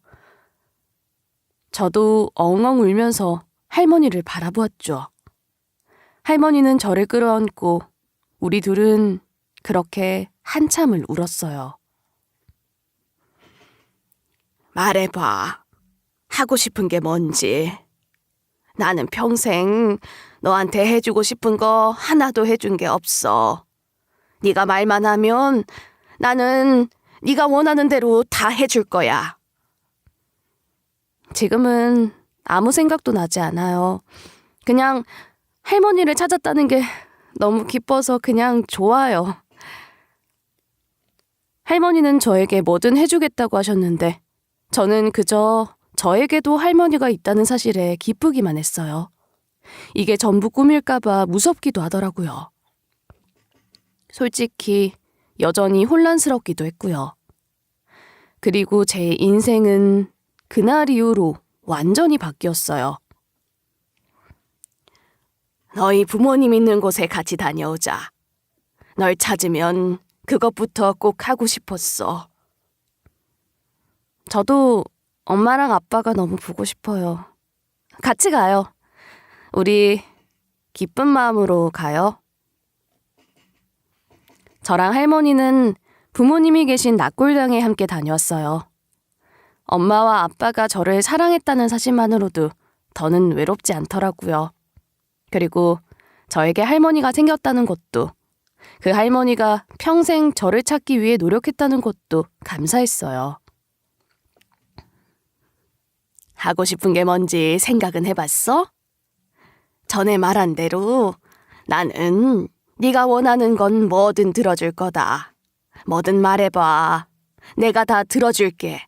저도 엉엉 울면서 할머니를 바라보았죠. 할머니는 저를 끌어안고 우리 둘은 그렇게 한참을 울었어요. 말해봐. 하고 싶은 게 뭔지. 나는 평생 너한테 해주고 싶은 거 하나도 해준 게 없어. 네가 말만 하면 나는 네가 원하는 대로 다 해줄 거야. 지금은 아무 생각도 나지 않아요. 그냥 할머니를 찾았다는 게 너무 기뻐서 그냥 좋아요. 할머니는 저에게 뭐든 해주겠다고 하셨는데 저는 그저 저에게도 할머니가 있다는 사실에 기쁘기만 했어요. 이게 전부 꿈일까봐 무섭기도 하더라고요. 솔직히 여전히 혼란스럽기도 했고요. 그리고 제 인생은 그날 이후로 완전히 바뀌었어요. 너희 부모님 있는 곳에 같이 다녀오자. 널 찾으면 그것부터 꼭 하고 싶었어. 저도 엄마랑 아빠가 너무 보고 싶어요. 같이 가요. 우리 기쁜 마음으로 가요. 저랑 할머니는 부모님이 계신 낙골당에 함께 다녀왔어요. 엄마와 아빠가 저를 사랑했다는 사실만으로도 더는 외롭지 않더라고요. 그리고 저에게 할머니가 생겼다는 것도, 그 할머니가 평생 저를 찾기 위해 노력했다는 것도 감사했어요. 하고 싶은 게 뭔지 생각은 해봤어? 전에 말한 대로 나는 네가 원하는 건 뭐든 들어줄 거다. 뭐든 말해봐. 내가 다 들어줄게.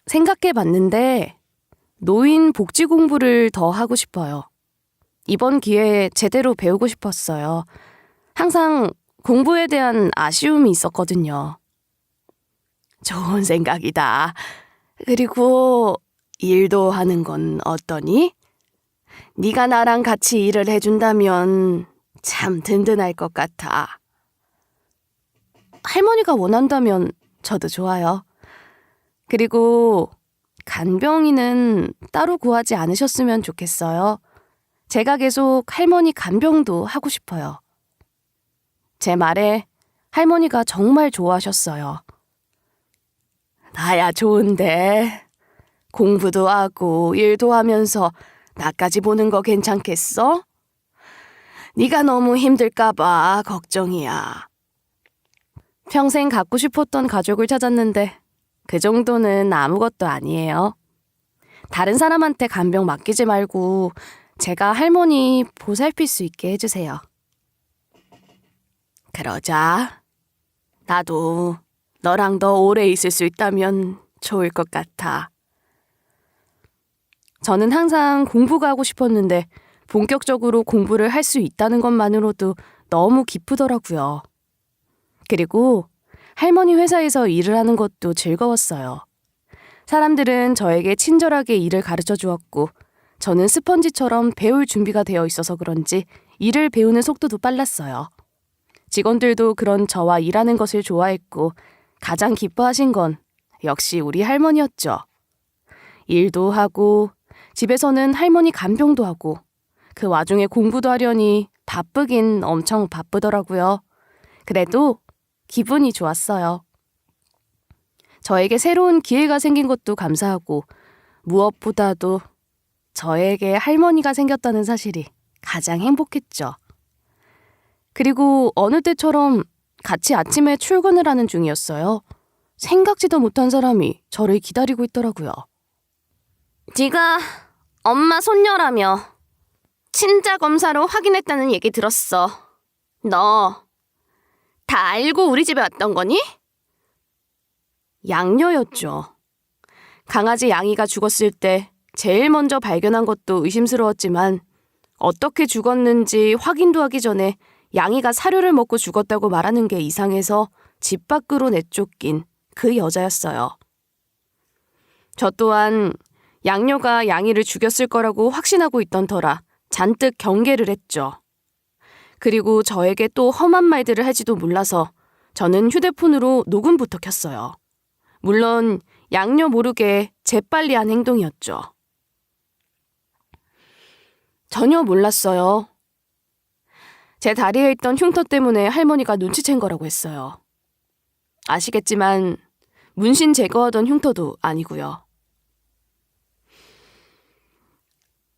생각해봤는데 노인 복지 공부를 더 하고 싶어요. 이번 기회에 제대로 배우고 싶었어요. 항상 공부에 대한 아쉬움이 있었거든요. 좋은 생각이다. 그리고 일도 하는 건 어떠니? 네가 나랑 같이 일을 해준다면 참 든든할 것 같아. 할머니가 원한다면 저도 좋아요. 그리고 간병인은 따로 구하지 않으셨으면 좋겠어요. 제가 계속 할머니 간병도 하고 싶어요. 제 말에 할머니가 정말 좋아하셨어요. 나야 좋은데 공부도 하고 일도 하면서 나까지 보는 거 괜찮겠어? 네가 너무 힘들까 봐 걱정이야. 평생 갖고 싶었던 가족을 찾았는데 그 정도는 아무것도 아니에요. 다른 사람한테 간병 맡기지 말고 제가 할머니 보살필 수 있게 해주세요. 그러자. 나도 너랑 더 오래 있을 수 있다면 좋을 것 같아. 저는 항상 공부가 하고 싶었는데 본격적으로 공부를 할 수 있다는 것만으로도 너무 기쁘더라고요. 그리고 할머니 회사에서 일을 하는 것도 즐거웠어요. 사람들은 저에게 친절하게 일을 가르쳐 주었고 저는 스펀지처럼 배울 준비가 되어 있어서 그런지 일을 배우는 속도도 빨랐어요. 직원들도 그런 저와 일하는 것을 좋아했고 가장 기뻐하신 건 역시 우리 할머니였죠. 일도 하고 집에서는 할머니 간병도 하고 그 와중에 공부도 하려니 바쁘긴 엄청 바쁘더라고요. 그래도 기분이 좋았어요. 저에게 새로운 기회가 생긴 것도 감사하고 무엇보다도 저에게 할머니가 생겼다는 사실이 가장 행복했죠. 그리고 어느 때처럼 같이 아침에 출근을 하는 중이었어요. 생각지도 못한 사람이 저를 기다리고 있더라고요. 네가 엄마 손녀라며 친자 검사로 확인했다는 얘기 들었어. 너 다 알고 우리 집에 왔던 거니? 양녀였죠. 강아지 양이가 죽었을 때 제일 먼저 발견한 것도 의심스러웠지만 어떻게 죽었는지 확인도 하기 전에 양이가 사료를 먹고 죽었다고 말하는 게 이상해서 집 밖으로 내쫓긴 그 여자였어요. 저 또한 양녀가 양이를 죽였을 거라고 확신하고 있던 터라 잔뜩 경계를 했죠. 그리고 저에게 또 험한 말들을 할지도 몰라서 저는 휴대폰으로 녹음부터 켰어요. 물론 양녀 모르게 재빨리 한 행동이었죠. 전혀 몰랐어요. 제 다리에 있던 흉터 때문에 할머니가 눈치챈 거라고 했어요. 아시겠지만 문신 제거하던 흉터도 아니고요.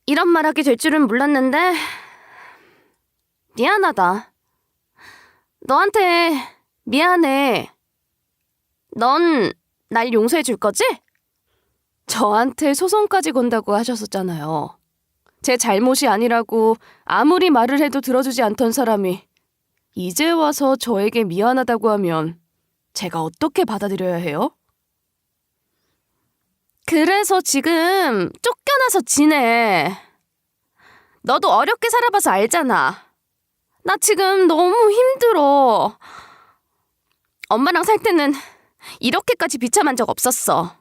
이런 말 하게 될 줄은 몰랐는데 미안하다. 너한테 미안해. 넌 날 용서해 줄 거지? 저한테 소송까지 건다고 하셨었잖아요. 제 잘못이 아니라고 아무리 말을 해도 들어주지 않던 사람이 이제 와서 저에게 미안하다고 하면 제가 어떻게 받아들여야 해요? 그래서 지금 쫓겨나서 지내. 너도 어렵게 살아봐서 알잖아. 나 지금 너무 힘들어. 엄마랑 살 때는 이렇게까지 비참한 적 없었어.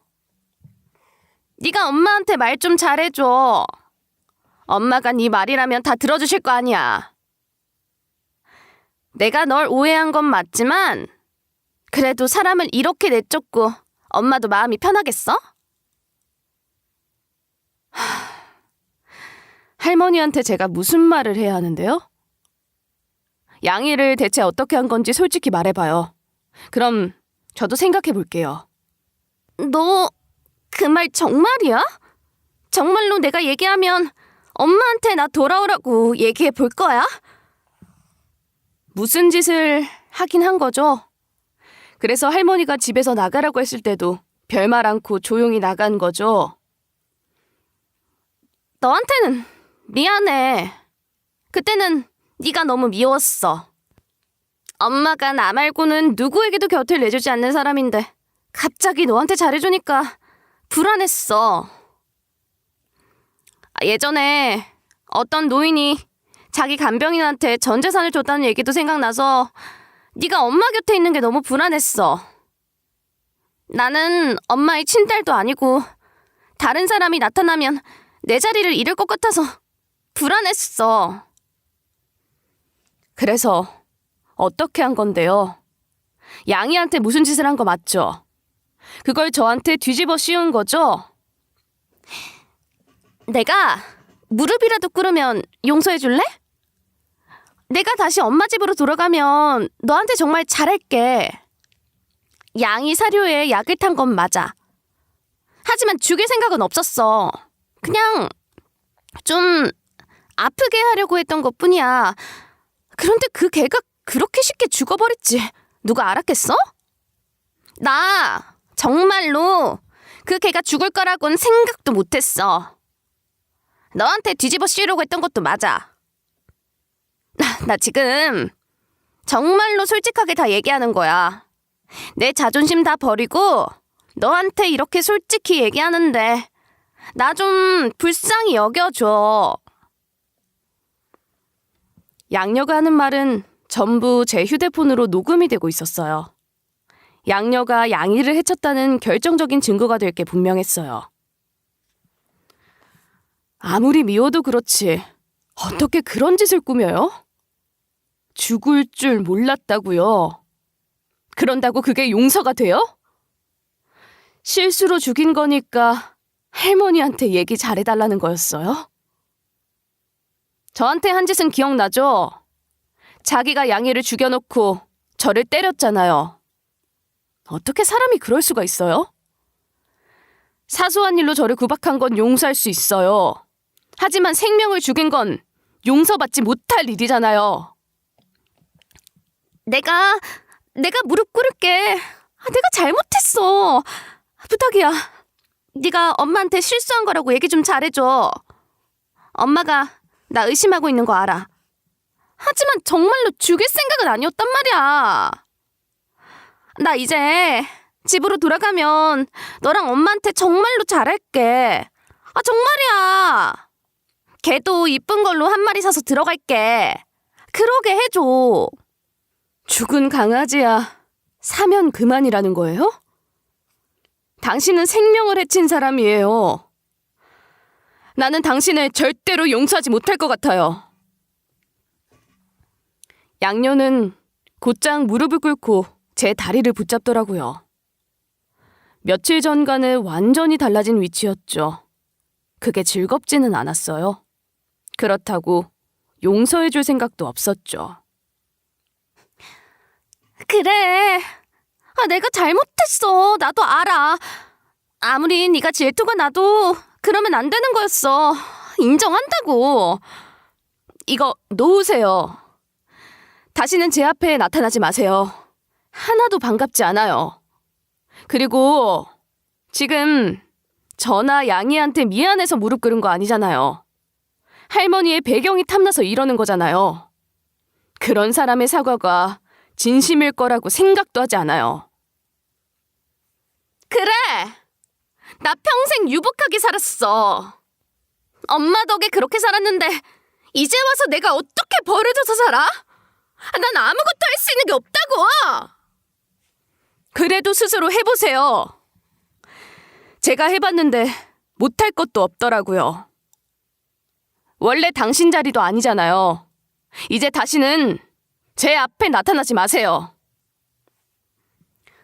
네가 엄마한테 말 좀 잘해줘. 엄마가 네 말이라면 다 들어주실 거 아니야. 내가 널 오해한 건 맞지만 그래도 사람을 이렇게 내쫓고 엄마도 마음이 편하겠어? 할머니한테 제가 무슨 말을 해야 하는데요? 양이를 대체 어떻게 한 건지 솔직히 말해봐요. 그럼 저도 생각해 볼게요. 너 그 말 정말이야? 정말로 내가 얘기하면 엄마한테 나 돌아오라고 얘기해 볼 거야? 무슨 짓을 하긴 한 거죠. 그래서 할머니가 집에서 나가라고 했을 때도 별말 않고 조용히 나간 거죠. 너한테는 미안해. 그때는 네가 너무 미웠어. 엄마가 나 말고는 누구에게도 곁을 내주지 않는 사람인데 갑자기 너한테 잘해주니까 불안했어. 예전에 어떤 노인이 자기 간병인한테 전 재산을 줬다는 얘기도 생각나서 네가 엄마 곁에 있는 게 너무 불안했어. 나는 엄마의 친딸도 아니고 다른 사람이 나타나면 내 자리를 잃을 것 같아서 불안했어. 그래서 어떻게 한 건데요? 양이한테 무슨 짓을 한 거 맞죠? 그걸 저한테 뒤집어 씌운 거죠? 내가 무릎이라도 꿇으면 용서해 줄래? 내가 다시 엄마 집으로 돌아가면 너한테 정말 잘할게. 양이 사료에 약을 탄 건 맞아. 하지만 죽일 생각은 없었어. 그냥 좀 아프게 하려고 했던 것뿐이야. 그런데 그 개가 그렇게 쉽게 죽어버렸지. 누가 알았겠어? 나 정말로 그 개가 죽을 거라고는 생각도 못했어. 너한테 뒤집어 씌우려고 했던 것도 맞아. 나 지금 정말로 솔직하게 다 얘기하는 거야. 내 자존심 다 버리고 너한테 이렇게 솔직히 얘기하는데 나 좀 불쌍히 여겨줘. 양녀가 하는 말은 전부 제 휴대폰으로 녹음이 되고 있었어요. 양녀가 양이를 해쳤다는 결정적인 증거가 될 게 분명했어요. 아무리 미워도 그렇지 어떻게 그런 짓을 꾸며요? 죽을 줄 몰랐다고요. 그런다고 그게 용서가 돼요? 실수로 죽인 거니까 할머니한테 얘기 잘해달라는 거였어요? 저한테 한 짓은 기억나죠? 자기가 양이를 죽여놓고 저를 때렸잖아요. 어떻게 사람이 그럴 수가 있어요? 사소한 일로 저를 구박한 건 용서할 수 있어요. 하지만 생명을 죽인 건 용서받지 못할 일이잖아요. 내가 무릎 꿇을게. 내가 잘못했어. 부탁이야. 네가 엄마한테 실수한 거라고 얘기 좀 잘해줘. 엄마가 나 의심하고 있는 거 알아. 하지만 정말로 죽일 생각은 아니었단 말이야. 나 이제 집으로 돌아가면 너랑 엄마한테 정말로 잘할게. 정말이야. 개도 이쁜 걸로 한 마리 사서 들어갈게. 그러게 해줘. 죽은 강아지야. 사면 그만이라는 거예요? 당신은 생명을 해친 사람이에요. 나는 당신을 절대로 용서하지 못할 것 같아요. 양녀는 곧장 무릎을 꿇고 제 다리를 붙잡더라고요. 며칠 전과는 완전히 달라진 위치였죠. 그게 즐겁지는 않았어요. 그렇다고 용서해줄 생각도 없었죠. 그래. 내가 잘못했어. 나도 알아. 아무리 네가 질투가 나도 그러면 안 되는 거였어. 인정한다고. 이거 놓으세요. 다시는 제 앞에 나타나지 마세요. 하나도 반갑지 않아요. 그리고 지금 저나 양이한테 미안해서 무릎 꿇은 거 아니잖아요. 할머니의 배경이 탐나서 이러는 거잖아요. 그런 사람의 사과가 진심일 거라고 생각도 하지 않아요. 그래! 나 평생 유복하게 살았어. 엄마 덕에 그렇게 살았는데 이제 와서 내가 어떻게 버려져서 살아? 난 아무것도 할 수 있는 게 없다고! 그래도 스스로 해보세요. 제가 해봤는데 못할 것도 없더라고요. 원래 당신 자리도 아니잖아요. 이제 다시는 제 앞에 나타나지 마세요.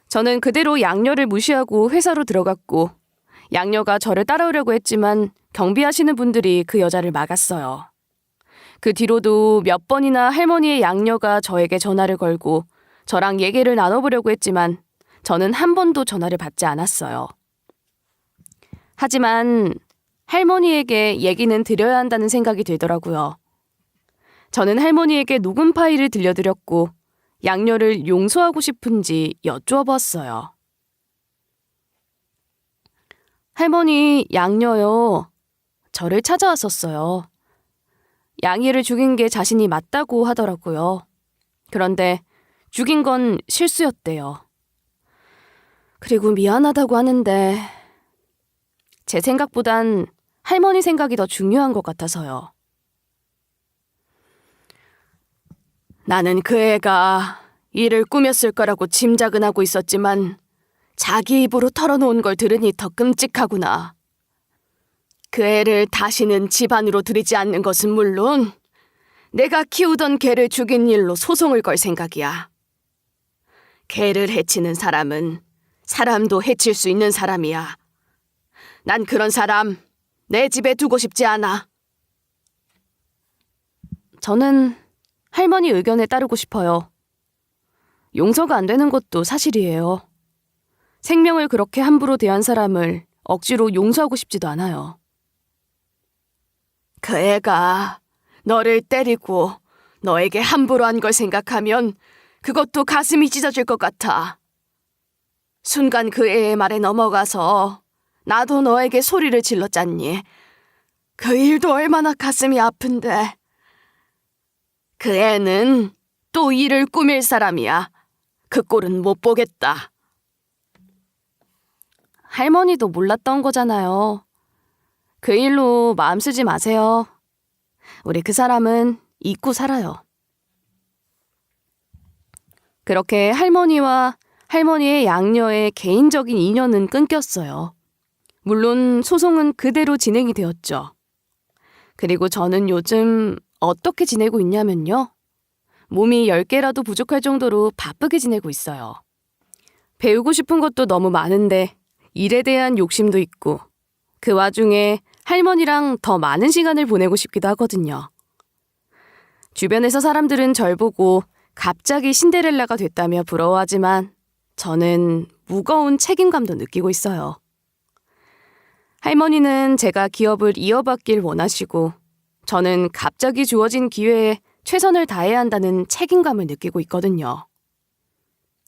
저는 그대로 양녀를 무시하고 회사로 들어갔고 양녀가 저를 따라오려고 했지만 경비하시는 분들이 그 여자를 막았어요. 그 뒤로도 몇 번이나 할머니의 양녀가 저에게 전화를 걸고 저랑 얘기를 나눠보려고 했지만 저는 한 번도 전화를 받지 않았어요. 하지만 할머니에게 얘기는 드려야 한다는 생각이 들더라고요. 저는 할머니에게 녹음 파일을 들려드렸고 양녀를 용서하고 싶은지 여쭈어봤어요. 할머니, 양녀요. 저를 찾아왔었어요. 양이를 죽인 게 자신이 맞다고 하더라고요. 그런데 죽인 건 실수였대요. 그리고 미안하다고 하는데 제 생각보단 할머니 생각이 더 중요한 것 같아서요. 나는 그 애가 일을 꾸몄을 거라고 짐작은 하고 있었지만 자기 입으로 털어놓은 걸 들으니 더 끔찍하구나. 그 애를 다시는 집안으로 들이지 않는 것은 물론 내가 키우던 개를 죽인 일로 소송을 걸 생각이야. 개를 해치는 사람은 사람도 해칠 수 있는 사람이야. 난 그런 사람 내 집에 두고 싶지 않아. 저는 할머니 의견에 따르고 싶어요. 용서가 안 되는 것도 사실이에요. 생명을 그렇게 함부로 대한 사람을 억지로 용서하고 싶지도 않아요. 그 애가 너를 때리고 너에게 함부로 한 걸 생각하면 그것도 가슴이 찢어질 것 같아. 순간 그 애의 말에 넘어가서 나도 너에게 소리를 질렀잖니. 그 일도 얼마나 가슴이 아픈데. 그 애는 또 일을 꾸밀 사람이야. 그 꼴은 못 보겠다. 할머니도 몰랐던 거잖아요. 그 일로 마음 쓰지 마세요. 우리 그 사람은 잊고 살아요. 그렇게 할머니와 할머니의 양녀의 개인적인 인연은 끊겼어요. 물론 소송은 그대로 진행이 되었죠. 그리고 저는 요즘 어떻게 지내고 있냐면요. 몸이 10개라도 부족할 정도로 바쁘게 지내고 있어요. 배우고 싶은 것도 너무 많은데 일에 대한 욕심도 있고 그 와중에 할머니랑 더 많은 시간을 보내고 싶기도 하거든요. 주변에서 사람들은 절 보고 갑자기 신데렐라가 됐다며 부러워하지만 저는 무거운 책임감도 느끼고 있어요. 할머니는 제가 기업을 이어받길 원하시고 저는 갑자기 주어진 기회에 최선을 다해야 한다는 책임감을 느끼고 있거든요.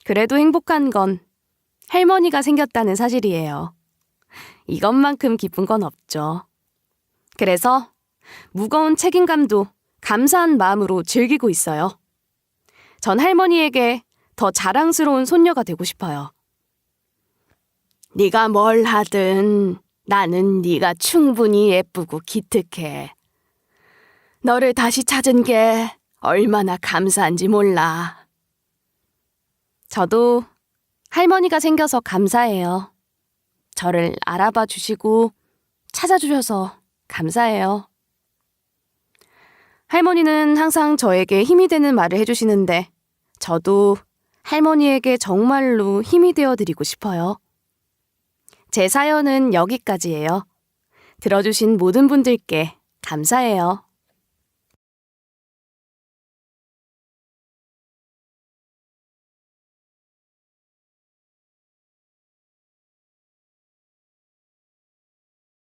그래도 행복한 건 할머니가 생겼다는 사실이에요. 이것만큼 기쁜 건 없죠. 그래서 무거운 책임감도 감사한 마음으로 즐기고 있어요. 전 할머니에게 더 자랑스러운 손녀가 되고 싶어요. 네가 뭘 하든 나는 네가 충분히 예쁘고 기특해. 너를 다시 찾은 게 얼마나 감사한지 몰라. 저도 할머니가 생겨서 감사해요. 저를 알아봐 주시고 찾아주셔서 감사해요. 할머니는 항상 저에게 힘이 되는 말을 해주시는데 저도 할머니에게 정말로 힘이 되어드리고 싶어요. 제 사연은 여기까지예요. 들어주신 모든 분들께 감사해요.